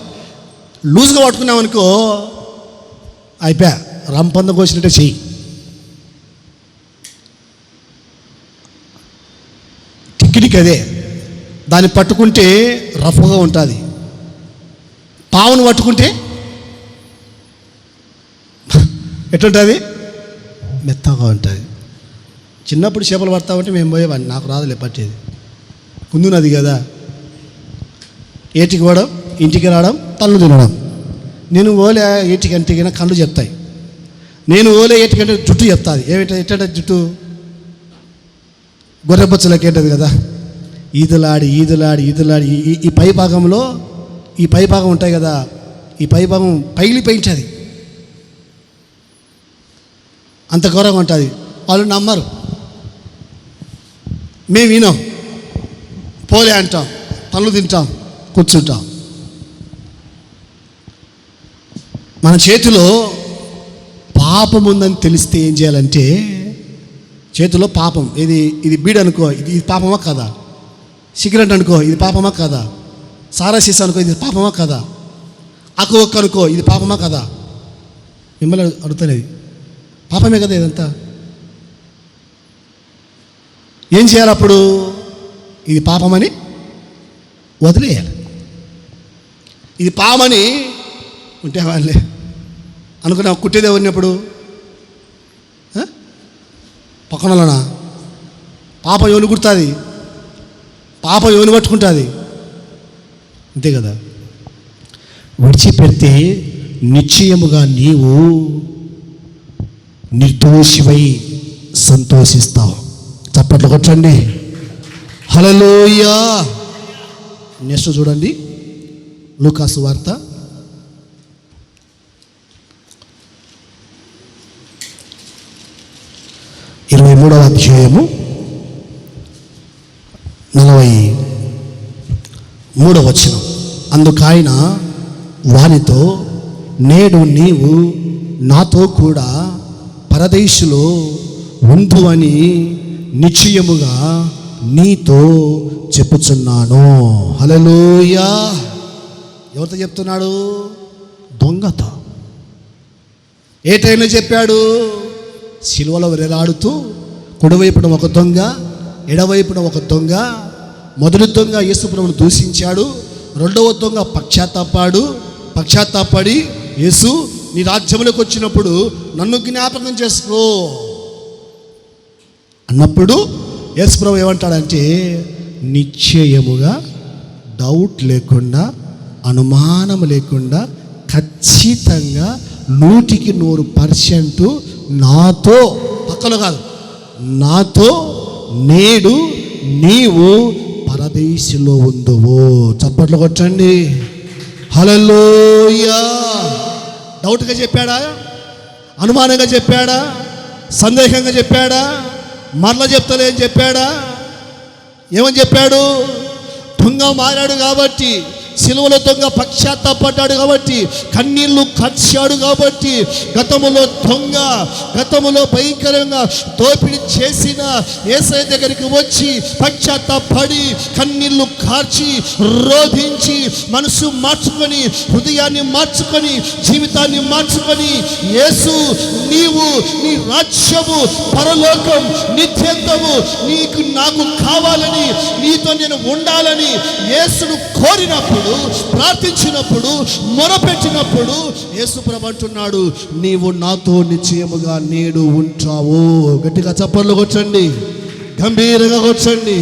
లూజ్గా పట్టుకున్నామనుకో అయిపోయా, రంపంద కోసినట్టే చెయ్యి. టిక్కిడికి అదే, దాన్ని పట్టుకుంటే రఫ్గా ఉంటుంది. పావును పట్టుకుంటే ఎట్లుంటుంది? మెత్తగా ఉంటుంది. చిన్నప్పుడు చేపలు పడతామంటే మేము పోయేవాడిని, నాకు రాదులే పట్టేది, ముందున్నది కదా. ఏటికి పోవడం, ఇంటికి రావడం, తల్లు తినడం. నేను ఓలే ఏటికంటే కళ్ళు చెప్తాయి, నేను ఓలే ఏటికంటే జుట్టు చెప్తాది. ఎట్ట జుట్టు గొర్రెబొచ్చలకి ఏంటది కదా, ఈదులాడి ఈదులాడి ఈదులాడి ఈ పై భాగంలో, ఈ పై భాగం ఉంటాయి కదా, ఈ పై భాగం పగిలిపోయింటుంది, అంత ఘోరంగా ఉంటుంది. వాళ్ళు నమ్మరు, మేము వినాం, పోలే అంటాం, పళ్ళు తింటాం, కూర్చుంటాం. మన చేతిలో పాపం ఉందని తెలిస్తే ఏం చేయాలంటే, చేతిలో పాపం, ఇది బీడ్ అనుకో, ఇది పాపమా కదా, సిగరెట్ అనుకో, ఇది పాపమా కదా, సారా సీసా అనుకో, ఇది పాపమా కదా, ఆకు ఒక్క అనుకో, ఇది పాపమా కదా. మిమ్మల్ని అడుగుతానేది పాపమే కదా ఇదంతా. ఏం చేయాలి అప్పుడు? ఇది పాపమని వదిలేయాలి. ఇది పాపమని ఉంటే వాళ్ళే అనుకున్నా, కుట్టేది ఎవరినప్పుడు పక్కనలోనా? పాప ఎవరు కుడుతుంది? పాప ఎవరు పట్టుకుంటుంది? అంతే కదా. విడిచిపెడితే నిశ్చయముగా నీవు నిర్దోషివై సంతోషిస్తావు. చప్పట్లు కొట్టండి. హల్లెలూయా. నెక్స్ట్ చూడండి, లూకాసు వార్త 23వ అధ్యాయము 43వ వచనం. అందుకాయన వానితో, నేడు నీవు నాతో కూడా పరదేశులో ఉందు అని నిశ్చయముగా నీతో చెప్పుచున్నాను. హల్లెలూయా. ఎవరితో చెప్తున్నాడు? దొంగతో. ఏ టైంలో చెప్పాడు? సిలువలో వేలాడుతూ కుడివైపున ఒక దొంగ, ఎడవైపున ఒక దొంగ. మొదటి దొంగ యేసుప్రభువును దూషించాడు, రెండవ దొంగ పశ్చాత్తాపడి యేసు నీ రాజ్యంలోకి వచ్చినప్పుడు నన్ను జ్ఞాపకం చేసుకో అన్నప్పుడు యేసుప్రభువు ఏమంటాడంటే, నిశ్చయముగా, డౌట్ లేకుండా, అనుమానం లేకుండా, ఖచ్చితంగా 100% నాతో, పక్కలో కాదు, నాతో నేడు నీవు పరదేశంలో ఉందువు. చప్పట్లు కొట్టండి. హల్లెలూయా. డౌట్గా చెప్పాడా? అనుమానంగా చెప్పాడా? సందేహంగా చెప్పాడా? మరలా చెప్తలేని చెప్పాడా? ఏమని చెప్పాడు? దొంగ మారాడు కాబట్టి, సిలువలో దొంగ పశ్చాత్తాపడ్డాడు కాబట్టి, కన్నీళ్లు కార్చాడు కాబట్టి, గతములో దొంగ, గతములో భయంకరంగా దోపిడీ చేసిన యేసయ్య దగ్గరికి వచ్చి పశ్చాత్తాపడి కన్నీళ్లు కార్చి రోధించి మనసు మార్చుకొని, హృదయాన్ని మార్చుకొని, జీవితాన్ని మార్చుకొని, యేసు నీవు, నీ రాజ్యము, పరలోకం, నిత్యత్వము నీకు నాకు కావాలని, నీతో నేను ఉండాలని యేసును కోరినప్పుడు, ప్రార్థించినప్పుడు, మొరపెట్టినప్పుడు యేసు ప్రభు అంటున్నాడు, నీవు నాతో నిశ్చయముగా నేడు ఉంటావు. గట్టిగా చప్పట్లు కొట్టండి, గంభీరంగా కొట్టండి.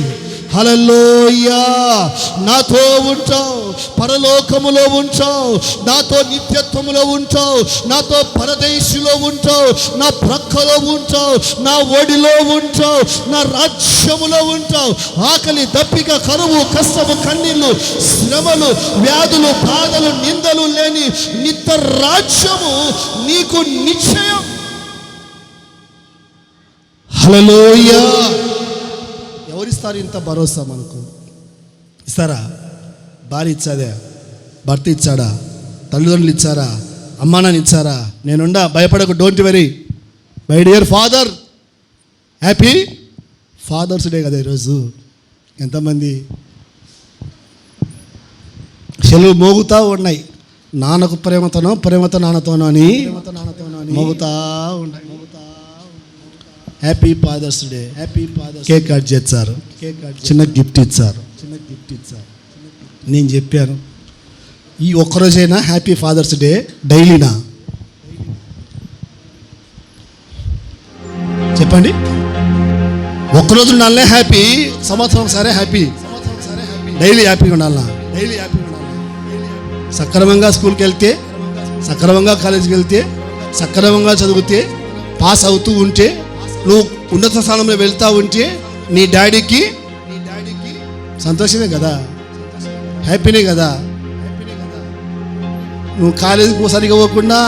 హల్లెలూయా. నాతో ఉంటావు, పరలోకములో ఉంటావు, నాతో నిత్యత్వములో ఉంటావు, నాతో పరదేశంలో ఉంటావు, నా ప్రక్కలో ఉంటావు, నా ఒడిలో ఉంటావు, నా రాజ్యములో ఉంటావు. ఆకలి, దప్పిక, కరువు, కష్టము, కన్నీళ్లు, శ్రమలు, వ్యాధులు, బాధలు, నిందలు లేని నిత్య రాజ్యము నీకు నిశ్చయం. హల్లెలూయా. ఎవరిస్తారు ఇంత భరోసా మనకు? ఇస్తారా? భార్య ఇచ్చాదే, భర్త ఇచ్చాడా, తల్లిదండ్రులు ఇచ్చారా, అమ్మా నాన్న ఇచ్చారా? నేనుండా, భయపడకు, don't worry my dear father. Happy fathers day కదా ఈరోజు. ఎంతమంది సెలవు మోగుతా ఉన్నాయి, నాన్నకు ప్రేమతోనో, ప్రేమతో నాన్నతోనో అని మోగుతా ఉన్నాయి. Happy fathers day, happy fathers. Cake cut చేస్తారు, చిన్న గిఫ్ట్ ఇచ్చారు. నేను చెప్పాను, ఈ ఒక్కరోజైనా హ్యాపీ ఫాదర్స్ డే డైలీనా? చెప్పండి. ఒక్కరోజు ఉండాలనే హ్యాపీ, సంవత్సరం సరే హ్యాపీ, డైలీ హ్యాపీగా ఉండాలన్నా? డైలీ హ్యాపీగా ఉండాలి. సక్రమంగా స్కూల్కి వెళ్తే, సక్రమంగా కాలేజీకి వెళ్తే, సక్రమంగా చదివితే, పాస్ అవుతూ ఉంటే, నువ్వు ఉన్నత స్థానంలో వెళ్తా ఉంటే నీ డాడీకి సంతోషమే కదా, హ్యాపీనే కదా. నువ్వు కాలేజీకి సరిగా పోకుండా,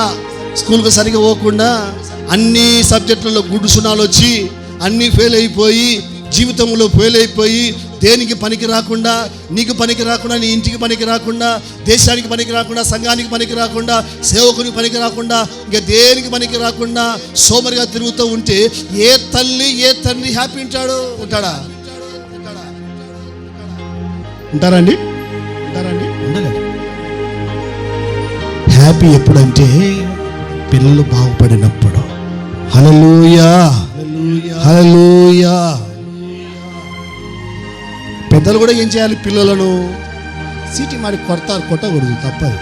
స్కూల్కి సరిగా పోకుండా, అన్ని సబ్జెక్టులలో గుడ్డు సున్నాలు వచ్చి అన్నీ ఫెయిల్ అయిపోయి, జీవితంలో ఫెయిల్ అయిపోయి, దేనికి పనికి రాకుండా, నీకు పనికి రాకుండా, నీ ఇంటికి పనికి రాకుండా, దేశానికి పనికి రాకుండా, సంఘానికి పనికి రాకుండా, సేవకునికి పనికి రాకుండా, ఇంకా దేనికి పనికి రాకుండా సోమరిగా తిరుగుతూ ఉంటే ఏ తల్లి, ఏ తండ్రి హ్యాపీ ఉంటాడా? ఉంటారండి? ఉండలేదు. హ్యాపీ ఎప్పుడంటే పిల్లలు బాగుపడినప్పుడు. హల్లెలూయా, హల్లెలూయా. పెద్దలు కూడా ఏం చేయాలి? పిల్లలను సీటీ మాడి కొట్టకూడదు, తప్పదు.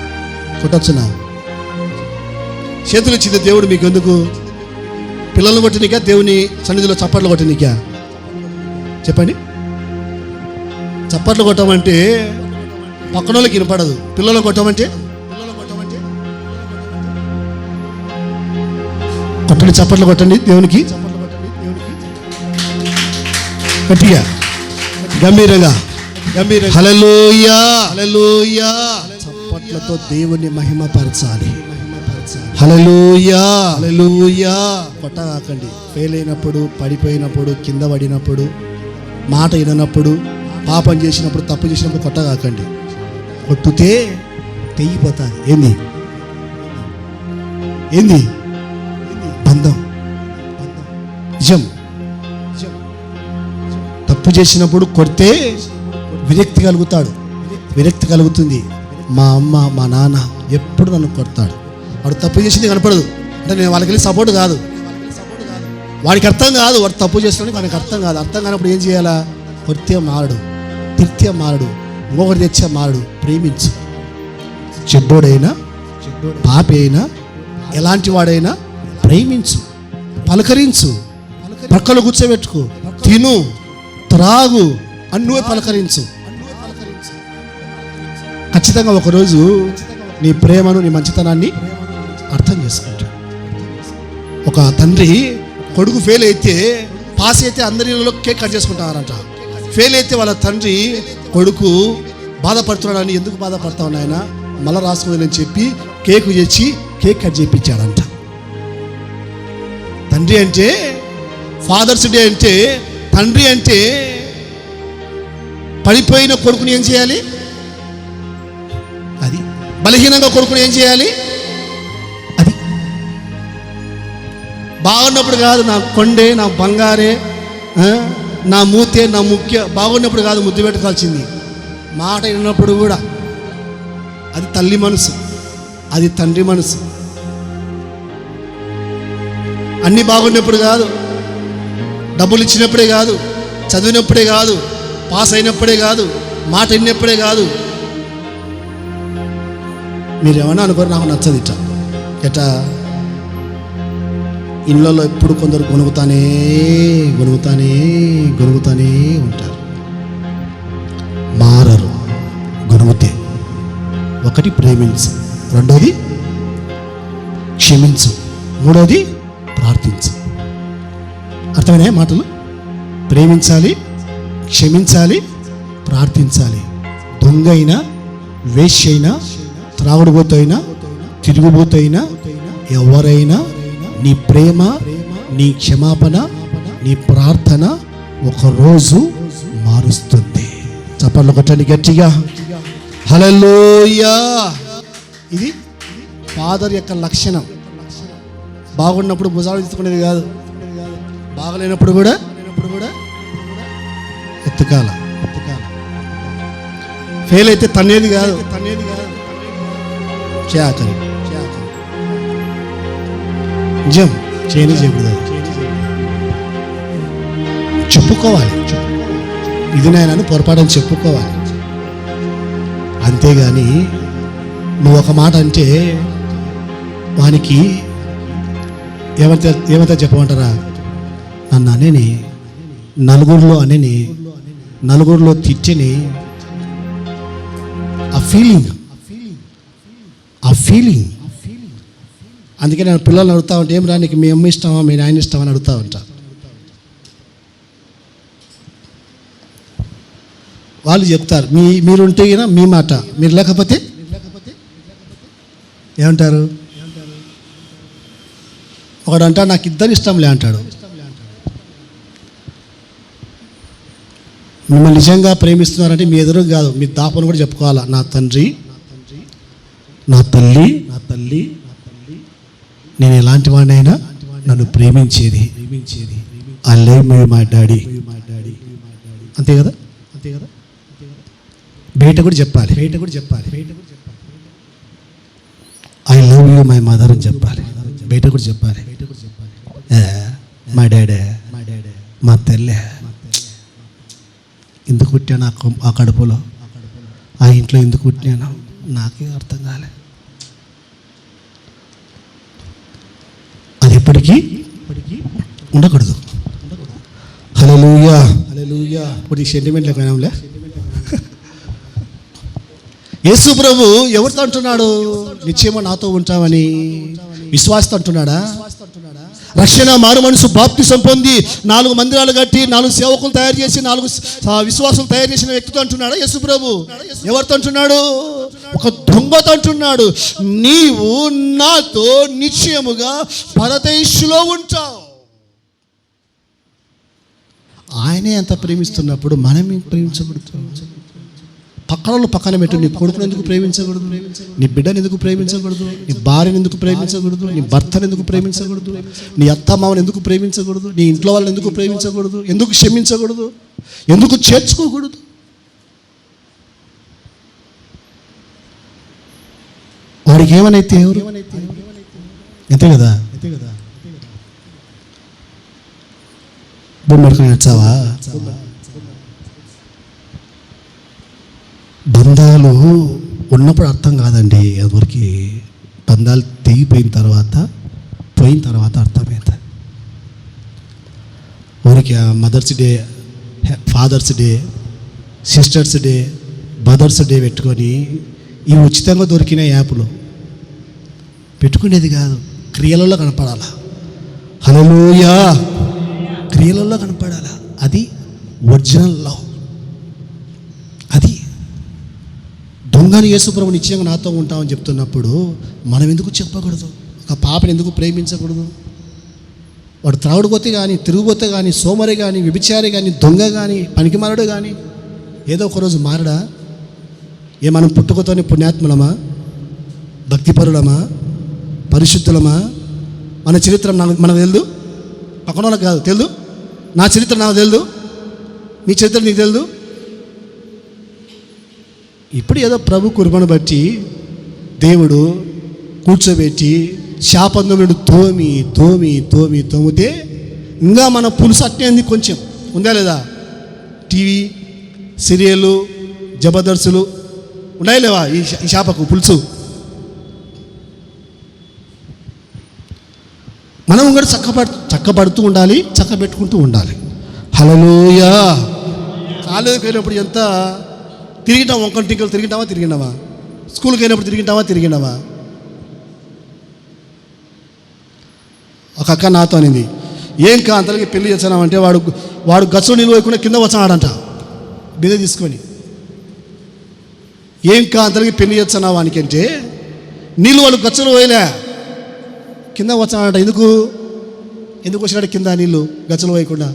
కొట్టొచ్చునా? చేతులు ఇచ్చింది దేవుడు మీకు ఎందుకు? పిల్లలను కొట్టనికా, దేవుని సన్నిధిలో చప్పట్లు కొట్టనికా? చెప్పండి. చప్పట్లు కొట్టమంటే పక్కన వాళ్ళకి వినపడదు, పిల్లలను కొట్టమంటే కొట్టండి, చప్పట్లు కొట్టండి దేవునికి, గట్టిగా, గంభీరంగా. హల్లెలూయా, హల్లెలూయా. చప్పట్లతో దేవుని మహిమపరచాలి. హల్లెలూయా, హల్లెలూయా. కొట్టగాకండి. ఫెయిల్ అయినప్పుడు, పడిపోయినప్పుడు, కింద పడినప్పుడు, మాట విననప్పుడు, పాపం చేసినప్పుడు, తప్పు చేసినప్పుడు కొట్టగాకండి. కొట్టుతే తెగిపోతుంది. ఏంది బంధం, నిజం. తప్పు చేసినప్పుడు కొడితే విరక్తి కలుగుతుంది. మా అమ్మ, మా నాన్న ఎప్పుడు నన్ను కొడతాడు. వాడు తప్పు చేసింది కనపడదు అంటే నేను వాళ్ళకి వెళ్ళి సపోర్ట్ కాదు, వాడికి అర్థం కాదు, వాడు తప్పు చేస్తున్నాడు వాడికి అర్థం కాదు. అర్థం కానప్పుడు ఏం చేయాలా? కొడితే మారడు, తిరితే మారడు, ఇంకొకటి తెచ్చే మారడు. ప్రేమించు. చెడ్డోడైనా, పాపి అయినా, ఎలాంటి వాడైనా ప్రేమించు, పలకరించు, పక్కన కూర్చోబెట్టుకో, తిను, త్రాగు, అన్నువే పలకరించు. ఖచ్చితంగా ఒకరోజు నీ ప్రేమను, నీ మంచితనాన్ని అర్థం చేసుకుంటాడు. ఒక తండ్రి కొడుకు ఫెయిల్ అయితే, పాస్ అయితే అందరిలో కేక్ కట్ చేసుకుంటారంట. ఫెయిల్ అయితే వాళ్ళ తండ్రి కొడుకు బాధపడుతున్నాడని, ఎందుకు బాధపడతావు నాయన, మళ్ళీ రాసుకోదని చెప్పి కేక్ తెచ్చి కేక్ కట్ చేయించాడంట. తండ్రి అంటే, ఫాదర్స్ డే అంటే, తండ్రి అంటే పడిపోయిన కొడుకుని ఏం చేయాలి, అది బలహీనంగా కొడుకుని ఏం చేయాలి, అది బాగున్నప్పుడు కాదు, నా కొండే, నా బంగారే, నా మూతే, నా ముఖ్య, బాగున్నప్పుడు కాదు ముద్దు పెట్టుకోవాల్సింది, మాట విన్నప్పుడు కూడా. అది తల్లి మనసు, అది తండ్రి మనసు. అన్నీ బాగున్నప్పుడు కాదు, డబ్బులు ఇచ్చినప్పుడే కాదు, చదివినప్పుడే కాదు, పాస్ అయినప్పుడే కాదు, మాట విన్నప్పుడే కాదు. మీరు ఏమన్నా అనుకోరు, నాకు నచ్చదు ఇట్లా. ఎట్లా ఇళ్ళల్లో ఎప్పుడు కొందరు గొనుగుతానే ఉంటారు, మారరు. గొనుగుతే ఒకటి ప్రేమించు, రెండోది క్షమించు, మూడోది ప్రార్థించు. అర్థమైనా మాటలు? ప్రేమించాలి, క్షమించాలి, ప్రార్థించాలి. దొంగ అయినా, వేశ్య అయినా, త్రాగుడుబోతైనా, తిరుగుబోతైనా, ఎవరైనా నీ ప్రేమ, నీ క్షమాపణ, నీ ప్రార్థన ఒకరోజు మారుస్తుంది. చప్పట్లు కొట్టండి గట్టిగా, హల్లెలూయా. ఇది ఫాదర్ యొక్క లక్షణం. బాగున్నప్పుడు భుజాలు ఎత్తుకునేది కాదు, బాగలేనప్పుడు కూడా ఎత్తుకాల. ఫెయిల్ అయితే తన్నేది కాదు, చేయాలి నిజం చేయకూడదు, చెప్పుకోవాలి. ఇది నాయనని పొరపాటు చెప్పుకోవాలి. అంతేగాని నువ్వు ఒక మాట అంటే వానికి ఏమైతే చెప్పమంటారా, నన్ను అనేని, నలుగురిలో తిట్టని, ఆ ఫీలింగ్. అందుకే నేను పిల్లల్ని అడుగుతా ఉంటే, ఏం రా నీకు మీ అమ్మ ఇష్టమా, మీ నాయన ఇష్టమా అని అడుగుతా ఉంటా. వాళ్ళు చెప్తారు, మీరుంటే మీ మాట, మీరు లేకపోతే ఏమంటారు? ఒకడు అంటాడు, నాకు ఇద్దరు ఇష్టంలే అంటాడు. మిమ్మల్ని నిజంగా ప్రేమిస్తున్నారంటే మీ ఎదురు కాదు, మీ దాపను కూడా చెప్పుకోవాలా. నా తండ్రి, నా తల్లి, నేను ఎలాంటి వాడినైనా నన్ను ప్రేమించేది, ఐ లవ్ మై డాడీ. అంతే కదా? బయట కూడా చెప్పాలి, I love you my mother అని చెప్పాలి. బయట కూడా చెప్పాలి, మా డాడీ, మా తల్లి. ఎందుకు పుట్టాను ఆ కడుపులో, ఆ ఇంట్లో ఎందుకు పుట్టాను నాకే అర్థం కాలే. అది ఎప్పటికీ ఉండకూడదు. హల్లెలూయా. ఇప్పుడు ఈ సెంటిమెంట్లకు పోయినాంలే. యేసు ప్రభు ఎవరితో అంటున్నాడు? నిశ్చయమో నాతో ఉంటామని విశ్వాసతో అంటున్నాడా? రక్షణ, మారు మనసు, బాప్తిసం పొంది 4 మందిరాలు కట్టి 4 సేవకులు తయారు చేసి 4 విశ్వాసులు తయారు చేసిన వ్యక్తితో అంటున్నాడా యేసు ప్రభు? ఎవరితో అంటున్నాడు? ఒక దొంగతో అంటున్నాడు, నీవు నాతో నిశ్చయముగా పరదేశులో ఉంటావు. ఆయనే అంత ప్రేమిస్తున్నప్పుడు మనం ప్రేమించకూడదు? పక్కన పెట్టు. నీ కొడుకుని ఎందుకు ప్రేమించకూడదు? నీ బిడ్డను ఎందుకు ప్రేమించకూడదు? నీ భార్యను ఎందుకు ప్రేమించకూడదు? నీ భర్తను ఎందుకు ప్రేమించకూడదు? నీ అత్తమామను ఎందుకు ప్రేమించకూడదు? నీ ఇంట్లో వాళ్ళని ఎందుకు ప్రేమించకూడదు? ఎందుకు క్షమించకూడదు? ఎందుకు చేర్చుకోకూడదు? వాడికి ఏమనైతే ఎవరు? అంతే కదా? బొమ్మ నచ్చావా? బంధాలు ఉన్నప్పుడు అర్థం కాదండి ఎవరికి. బంధాలు తెగిపోయిన తర్వాత అర్థమవుతుంది. ఊరికి mothers day, fathers day, sisters day, brothers day పెట్టుకొని ఇవి ఉచితంగా దొరికిన యాప్లో పెట్టుకునేది కాదు, క్రియలలో కనపడాలా. హల్లెలూయా. క్రియలలో కనపడాలా, అది ఒరిజినల్ లవ్. అది దొంగని యేసుప్రభు నిశ్చయంగా నాతో ఉంటామని చెప్తున్నప్పుడు మనం ఎందుకు చెప్పకూడదు? ఒక పాపని ఎందుకు ప్రేమించకూడదు? వాడు త్రాగుడుపోతే కానీ, తిరుగుపోతే కానీ, సోమరి కానీ, వ్యభిచారి కానీ, దొంగ కానీ, పనికిమాలుడు కానీ ఏదో ఒకరోజు మారడా? మనం పుట్టుకతోని పుణ్యాత్ములమా, భక్తిపరులమా, పరిశుద్ధులమా? మన చరిత్ర మనకు తెలుదు, పక్కన వాళ్ళకి కాదు తెలుదు. నా చరిత్ర నాకు తెలుదు, మీ చరిత్ర నీకు తెలుదు. ఇప్పుడు ఏదో ప్రభు కృపను బట్టి దేవుడు కూర్చోబెట్టి శాపందుడు తోమితే ఇంకా మన పులుసు అట్టేంది కొంచెం ఉందా లేదా? టీవీ సీరియళ్ళు జబర్దస్తులు ఉన్నాయా లేవా? ఈ శాపకు పులుసు మనం కూడా చక్కబడుతూ ఉండాలి, చక్కబెట్టుకుంటూ ఉండాలి. హల్లెలూయా. కాలేజీకి వెళ్ళినప్పుడు ఎంత తిరిగినాం, వంకలు టింకలు తిరిగినావా? స్కూల్కి వెళ్ళినప్పుడు తిరిగినావా? ఒక అక్క నాతో అనింది, ఏం అంతలకి పెళ్లి చేస్తున్నామంటే వాడు గచ్చులో నీళ్ళు పోయకుండా కింద వచ్చాడంట బిందె తీసుకొని. ఏం అంతలకి పెళ్లి చేస్తున్నావా అనికంటే నీళ్ళు వాళ్ళు గచ్చులో పోయలే, కింద వచ్చాడంట. ఎందుకు వచ్చినాడు కింద నీళ్ళు గచ్చులో పోయకుండా?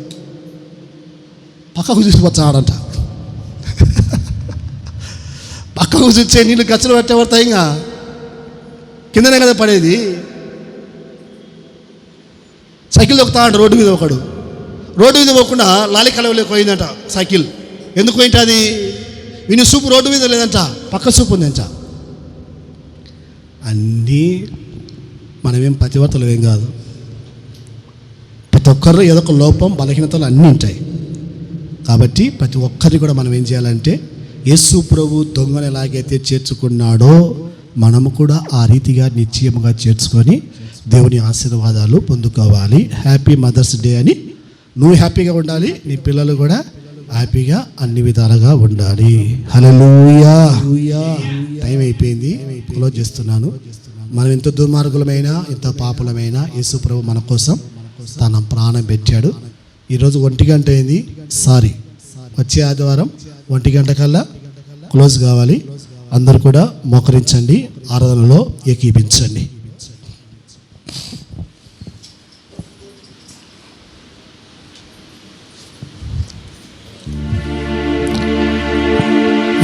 పక్కకు చూసి వచ్చాడంట. పక్కకు చూసే నీళ్ళు గచ్చులో పెట్టబడతాయి, ఇంకా కిందనే కదా పడేది. సైకిల్ దొక్కుతాడంట రోడ్డు మీద. రోడ్డు మీద పోకుండా లాలి కలవలేక పోయిందంట సైకిల్. ఎందుకు పోయింటే అది విని సూపు రోడ్డు మీద లేదంట, పక్క సూపు ఉందంట. అన్నీ మనమేం పతివర్తలు ఏం కాదు. ప్రతి ఒక్కరు ఏదో ఒక లోపం, బలహీనతలు అన్నీ ఉంటాయి. కాబట్టి ప్రతి ఒక్కరిని కూడా మనం ఏం చేయాలంటే యేసు ప్రభు దొంగను ఎలాగైతే చేర్చుకున్నాడో మనము కూడా ఆ రీతిగా నిశ్చయముగా చేర్చుకొని దేవుని ఆశీర్వాదాలు పొందుకోవాలి. హ్యాపీ మదర్స్ డే అని నువ్వు హ్యాపీగా ఉండాలి, నీ పిల్లలు కూడా హ్యాపీగా అన్ని విధాలుగా ఉండాలి. హల్లెలూయా. టైం అయిపోయింది, క్లోజ్ చేస్తున్నాను. మనం ఎంత దుర్మార్గులమైనా, ఎంత పాపులమైనా యేసు ప్రభు మన కోసం తన ప్రాణం పెట్టాడు. ఈరోజు 1 గంట అయింది, వచ్చే ఆదివారం 1 గంట కల్లా క్లోజ్ కావాలి. అందరూ కూడా మోకరించండి, ఆరాధనలో ఏకీభించండి.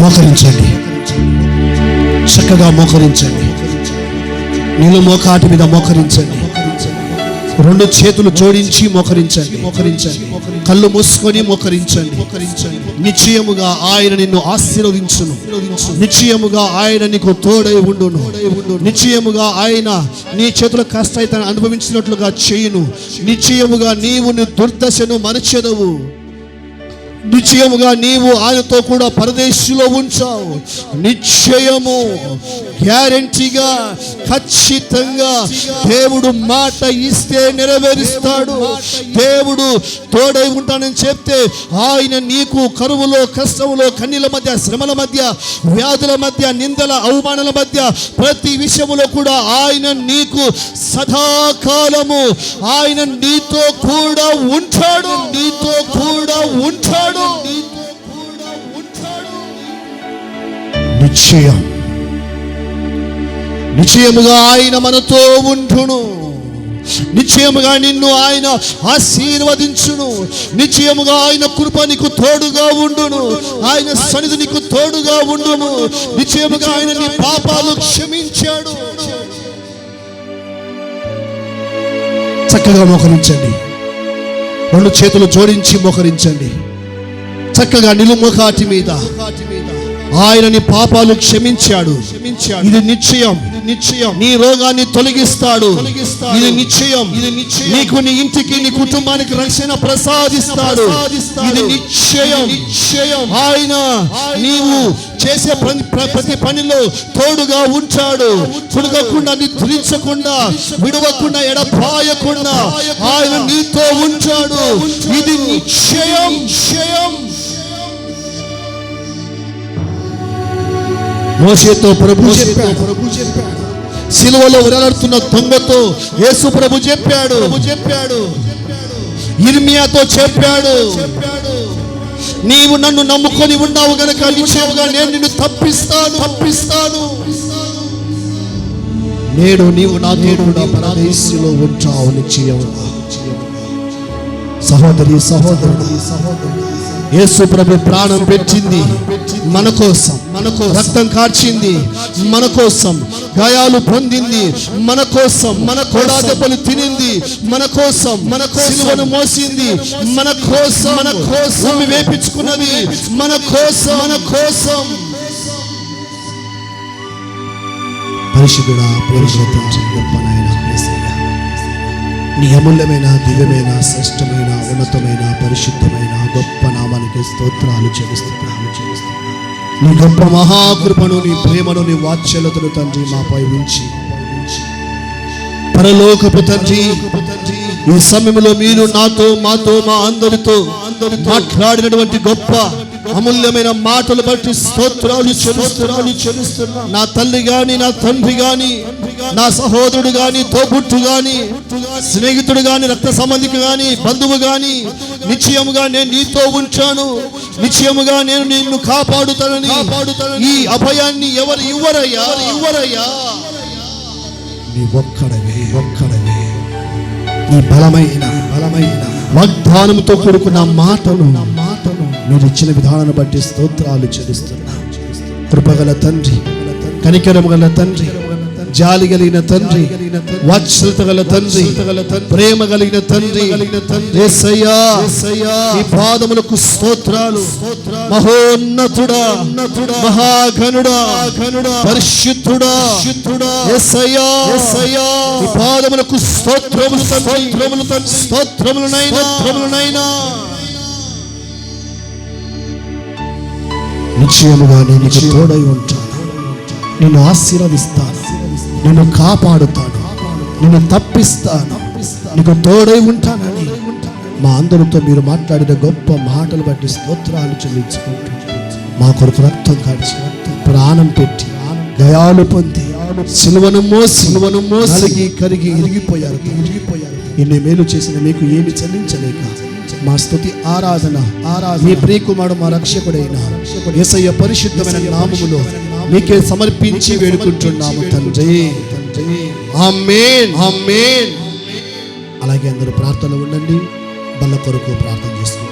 మోకరించండి, చక్కగా మోకరించండి. నీళ్ళు మోకాటి మీద మోకరించండి. 2 చేతులు జోడించి మోకరించండి. కళ్ళు మూసుకొని మోకరించండి. నిశ్చయముగా ఆయన నిన్ను ఆశీర్వదించును. నిశ్చయముగా ఆయన నీకు తోడై ఉండును. నిశ్చయముగా ఆయన నీ చేతుల కష్టాయితాన్ని అనుభవించినట్లుగా చేయును. నిశ్చయముగా నీవు నీ దుర్దశను మరచెదవు. నిశ్చయముగా నీవు ఆయనతో కూడా పరదేశంలో ఉంచావు. నిశ్చయము, గ్యారెంటీగా, ఖచ్చితంగా దేవుడు మాట ఇస్తే నెరవేరుస్తాడు. దేవుడు తోడై ఉంటానని చెప్తే ఆయన నీకు కరువులో, కష్టములో, కన్నీల మధ్య, శ్రమల మధ్య, వ్యాధుల మధ్య, నిందల, అవమానాల మధ్య ప్రతి విషయంలో కూడా ఆయన నీకు సదాకాలము ఆయన నీతో కూడా ఉంటాడు. నిశ్చయముగా ఆయన మనతో ఉండును. నిశ్చయముగా నిన్ను ఆయన ఆశీర్వదించును. నిశ్చయముగా ఆయన కృప నీకు తోడుగా ఉండును. ఆయన సన్నిధి నీకు తోడుగా ఉండును. నిశ్చయముగా ఆయన నీ పాపాలు క్షమించాడు. చక్కగా మోకరించండి. 2 చేతులు జోడించి మోకరించండి. చక్కగా నిలుముఖాటి మీద ఆయన నీ పాపాలు క్షమించాడు. ఇది నిశ్చయం. నీ రోగాన్ని తొలగిస్తాడు. ఇది నిశ్చయం. నీకు, నీ ఇంటికి, నీ కుటుంబానికి రక్షణ ప్రసాదిస్తాడు. ఇది నిశ్చయం. ఆయన నీవు చేసే ప్రతి పనిలో తోడుగా ఉంటాడు. చుడగకుండా, నిద్రించకుండా, విడవకుండా, ఎడపాయకుండా ఆయన నీతో ఉంటాడు. ఇది నిశ్చయం. మోషేతో ప్రభు చెప్పాడు, సిలువలో వేలాడుతున్న దొంగతో యేసు ప్రభు చెప్పాడు, ఇర్మియాతో చెప్పాడు, నీవు నన్ను నమ్ముకొని ఉన్నావు గనక నిశ్చయముగా నేను నిన్ను తప్పిస్తాను. నేడు నీవు నాతో కూడా పరదేశంలో ఉంటావు నిశ్చయముగా. సహోదరి యేసు ప్రభు ప్రాణం పెట్టింది మన కోసం, రక్తం కార్చింది మన కోసం, గాయాలు పొందింది మన కోసం, మన కొడా దెబ్బలు తినింది మన కోసం, సిలువను మోసింది మన కోసం, భూమి వేపించుకున్నది మన కోసం. పరిశుద్ధుడా, ప్రేమతో గొప్ప నాయన యేసయ్య, నీ అమూల్యమైన, దివ్యమైన, శ్రేష్టమైన, ఉన్నతమైన, పరిశుద్ధమైన గొప్ప నామానికి స్తోత్రాలు చెల్లిస్తున్నాము. నీ గొప్ప మహాకృపను, నీ ప్రేమను, నీ వాత్సల్యతను తండ్రి మాపై ఉంచి, పరలోకపు తండ్రి, ఈ సమయంలో మీరు నాతో, మాతో, మా అందరితో మాట్లాడినటువంటి గొప్ప అమూల్యమైన మాటలు బట్టి స్తోత్రాలు చెల్లిస్తున్నా. నా తల్లి గాని, నా తండ్రి గాని, నా సహోదరుడు గాని, తోబుట్టు గాని, స్నేహితుడు గాని, రక్త సంబంధికి గాని, బంధువు గాని, నిశ్చయముగా నేను నీతో ఉంటాను, నిశ్చయముగా నేను నిన్ను కాపాడుతానని ఈ అభయాన్ని ఎవరు ఇవ్వరయ్యా? నీ ఒక్కడవే నీ బలమైన వాగ్దానంతో కూడుకున్న మాటను మీరు ఇచ్చిన విధానాన్ని బట్టి స్తోత్రాలు చెల్లిస్తున్నా. కృపగల తండ్రి, కనికరము గల తండ్రి, జాలి కలిగిన తండ్రి, వాత్సల్యత గల తండ్రి, ప్రేమ కలిగిన తండ్రి, యేసయ్యా ఈ పాదములకు స్తోత్రాలు. మహోన్నతుడా, మహాఘనుడా, పరిశుద్ధుడా యేసయ్యా ఈ పాదములకు స్తోత్రములు తండ్రి, స్తోత్రములనైనా. నిశ్చయముగా నేను నీకు తోడై ఉంటాను, నిన్ను ఆశీర్వదిస్తాను, నిన్ను కాపాడుతాను, నిన్ను తప్పిస్తాను, నీకు తోడై ఉంటానని మా అందరితో మీరు మాట్లాడిన గొప్ప మాటలు బట్టి స్తోత్రాలు చెల్లించుకుంటూ, మా కొరకు రక్తం కాచి, ప్రాణం పెట్టి, దయాలు పొంది, సిలువను మోసి కరిగి ఇరిగిపోయారు. ఇన్ని మేలు చేసిన మీకు ఏమి చెల్లించలేక మా స్తుతి ఆరాధన మీ ప్రియకుమారుడు, మా రక్షకుడైన యేసయ్య పరిశుద్ధమైన నామములో మీకే సమర్పించి వేడుకుంటున్నాము తండ్రి. ఆమేన్. అలాగే అందరూ ప్రార్థనలో ఉండండి. బల్ల కొరకు ప్రార్థన చేస్తున్నాం.